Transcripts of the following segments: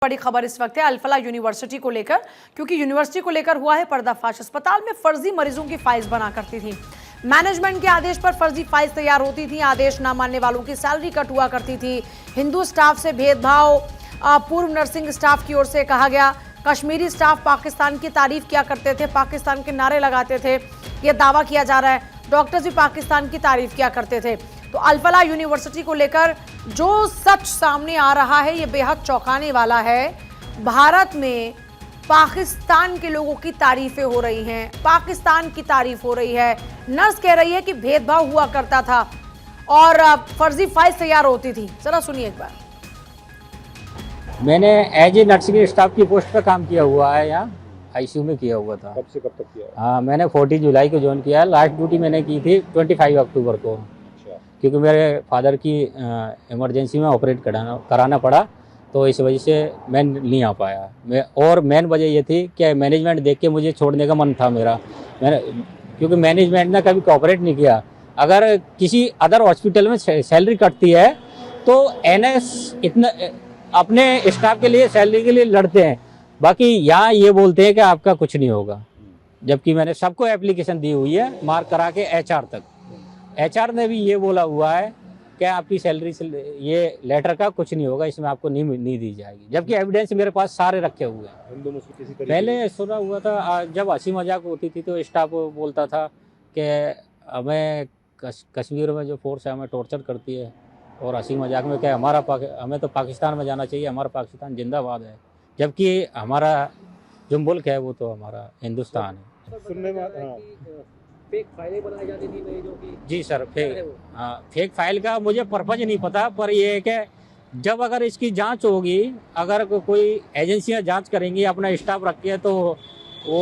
बड़ी खबर इस वक्त है अल-फलाह यूनिवर्सिटी को लेकर, क्योंकि यूनिवर्सिटी को लेकर हुआ है पर्दाफाश। अस्पताल में फर्जी मरीजों की फाइल्स बना करती थी। मैनेजमेंट के आदेश पर फर्जी फाइल्स तैयार होती थी। आदेश न मानने वालों की सैलरी कट हुआ करती थी। हिंदू स्टाफ से भेदभाव पूर्व नर्सिंग स्टाफ की ओर से कहा गया। कश्मीरी स्टाफ पाकिस्तान की तारीफ किया करते थे, पाकिस्तान के नारे लगाते थे, यह दावा किया जा रहा है। डॉक्टर्स भी पाकिस्तान की तारीफ किया करते थे। तो अल-फलाह यूनिवर्सिटी को लेकर जो सच सामने आ रहा है ये बेहद चौंकाने वाला है। भारत में पाकिस्तान के लोगों की तारीफें हो रही हैं, पाकिस्तान की तारीफ हो रही है। नर्स कह रही है कि भेदभाव हुआ करता था और फर्जी फाइल तैयार होती थी। जरा सुनिए एक बार। मैंने एज ए नर्सिंग स्टाफ की पोस्ट पे काम किया हुआ है, यहाँ आईसीयू में किया हुआ था। कब से कब तक किया? हाँ, मैंने 14 जुलाई को ज्वाइन किया। लास्ट ड्यूटी मैंने की थी 25 अक्टूबर को, क्योंकि मेरे फादर की इमरजेंसी में ऑपरेट कराना पड़ा, तो इस वजह से मैं नहीं आ पाया। और मेन वजह ये थी कि मैनेजमेंट देख के मुझे छोड़ने का मन था मेरा, क्योंकि मैनेजमेंट ने कभी कोऑपरेट नहीं किया। अगर किसी अदर हॉस्पिटल में सैलरी कटती है तो एनएस इतना अपने स्टाफ के लिए सैलरी के लिए लड़ते हैं, बाकी यहाँ ये बोलते हैं कि आपका कुछ नहीं होगा। जबकि मैंने सबको एप्लीकेशन दी हुई है, मार्क करा के एचआर तक। एचआर ने भी ये बोला हुआ है कि आपकी सैलरी से ये लेटर का कुछ नहीं होगा, इसमें आपको नहीं दी जाएगी। जबकि एविडेंस मेरे पास सारे रखे हुए हैं। पहले सुना हुआ था, जब हंसी मजाक होती थी तो स्टाफ बोलता था कि हमें कश्मीर में जो फोर्स है हमें टॉर्चर करती है, और हंसी मजाक में क्या हमें तो पाकिस्तान में जाना चाहिए, हमारा पाकिस्तान जिंदाबाद है। जबकि हमारा जो मुल्क है वो तो हमारा हिंदुस्तान है। सुनने में फेक फाइलें बनाई जाती थी मरीजों की। जी सर, फेक फाइल का मुझे पर्पज नहीं पता, पर ये है कि जब अगर इसकी जांच होगी, अगर कोई एजेंसियां जांच करेंगी, अपना स्टाफ रखी है तो वो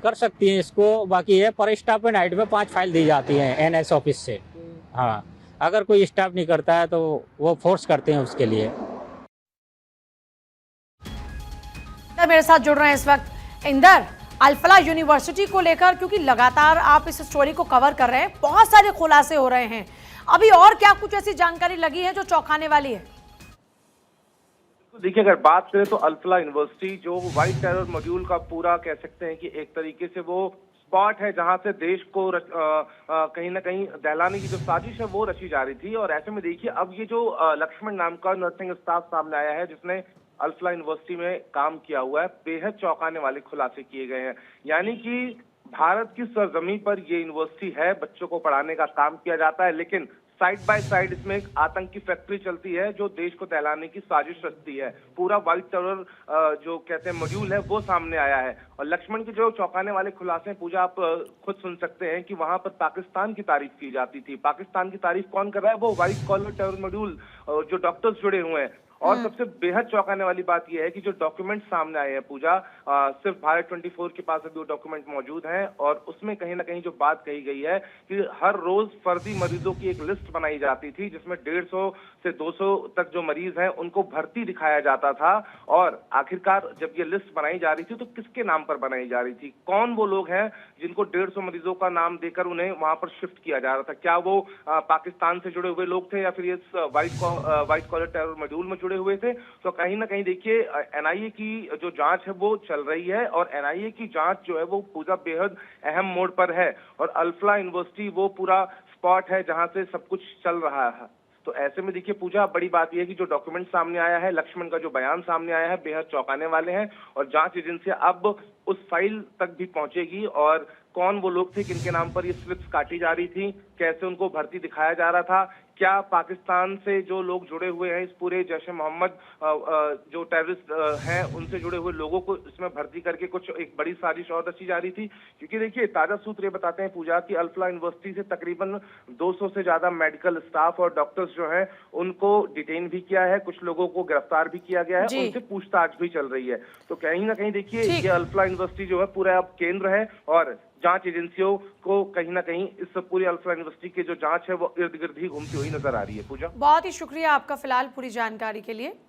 कर सकती हैं इसको। बाकी है पर स्टाफ पे नाइट में 5 फाइल दी जाती हैं एनएस ऑफिस से। हाँ, अगर कोई स्टाफ नहीं करता है तो वो फोर्स करते हैं उसके लिए। मेरे साथ जुड़ रहे हैं इस वक्त इंदर, अल-फलाह यूनिवर्सिटी को लेकर, क्योंकि लगातार आप इस स्टोरी को कवर कर रहे हैं, बहुत सारे खुलासे हो रहे हैं। अभी और क्या कुछ ऐसी जानकारी लगी है जो चौंकाने वाली है? देखिए, अगर बात करें तो अल-फलाह यूनिवर्सिटी जो व्हाइट टेरर मॉड्यूल का पूरा कह सकते हैं कि एक तरीके से वो स्पॉट है जहां से देश को कहीं ना कहीं दहलाने की जो साजिश है वो रची जा रही थी। और ऐसे में देखिए, अब ये जो लक्ष्मण नाम का नर्सिंग स्टाफ सामने आया है जिसने अल-फलाह यूनिवर्सिटी में काम किया हुआ है, बेहद चौंकाने वाले खुलासे किए गए हैं। यानी कि भारत की सरजमी पर ये यूनिवर्सिटी है, बच्चों को पढ़ाने का काम किया जाता है, लेकिन साइड बाय साइड इसमें एक आतंक की फैक्ट्री चलती है जो देश को दहलाने की साजिश रचती है। पूरा व्हाइट टेरर जो कहते हैं मॉड्यूल है वो सामने आया है। और लक्ष्मण के जो चौंकाने वाले खुलासे हैं, पूजा आप खुद सुन सकते हैं कि वहां पर पाकिस्तान की तारीफ की जाती थी। पाकिस्तान की तारीफ कौन कर रहा है? वो व्हाइट कॉलर टेरर मॉड्यूल जो डॉक्टर्स जुड़े हुए हैं। और सबसे बेहद चौंकाने वाली बात यह है कि जो डॉक्यूमेंट सामने आए हैं पूजा, सिर्फ भारत 24 के पास अभी वो डॉक्यूमेंट मौजूद हैं, और उसमें कहीं ना कहीं जो बात कही गई है कि हर रोज फर्जी मरीजों की एक लिस्ट बनाई जाती थी जिसमें 150 से 200 तक जो मरीज हैं उनको भर्ती दिखाया जाता था। और आखिरकार जब ये लिस्ट बनाई जा रही थी तो किसके नाम पर बनाई जा रही थी? कौन वो लोग हैं जिनको 150 मरीजों का नाम देकर उन्हें वहां पर शिफ्ट किया जा रहा था? क्या वो पाकिस्तान से जुड़े हुए लोग थे या फिर इस व्हाइट कॉलर टेरर मॉड्यूल में जुड़े हुए थे? तो कहीं ना कहीं देखिए, एनआईए की जो जांच है वो चल रही है, और एनआईए की जांच जो है वो पूरा बेहद अहम मोड़ पर है। और अल-फलाह यूनिवर्सिटी वो पूरा स्पॉट है जहां से सब कुछ चल रहा है। तो ऐसे में देखिए पूजा, बड़ी बात यह है कि जो डॉक्यूमेंट सामने आया है, लक्ष्मण का जो बयान सामने आया है, बेहद चौंकाने वाले हैं। और जांच एजेंसियां अब उस फाइल तक भी पहुंचेगी, और कौन वो लोग थे जिनके नाम पर ये स्लिप्स काटी जा रही थी, कैसे उनको भर्ती दिखाया जा रहा था, क्या पाकिस्तान से जो लोग जुड़े हुए हैं इस पूरे जैश-ए मोहम्मद जो टेररिस्ट हैं उनसे जुड़े हुए लोगों को इसमें भर्ती करके कुछ एक बड़ी साजिश और रची जा रही थी। क्योंकि देखिए, ताजा सूत्र ये बताते हैं पूजा की अल-फलाह यूनिवर्सिटी से तकरीबन 200 से ज्यादा मेडिकल स्टाफ और डॉक्टर्स जो हैं उनको डिटेन भी किया है, कुछ लोगों को गिरफ्तार भी किया गया है, उनसे पूछताछ भी चल रही है। तो कहीं ना कहीं देखिए, ये अल-फलाह यूनिवर्सिटी जो है पूरा अब केंद्र है, और जांच एजेंसियों को कहीं ना कहीं इस पूरी अल-फलाह यूनिवर्सिटी की जो जांच है वो इर्द गिर्द ही घूमती हुई नजर आ रही है। पूजा, बहुत ही शुक्रिया आपका फिलहाल पूरी जानकारी के लिए।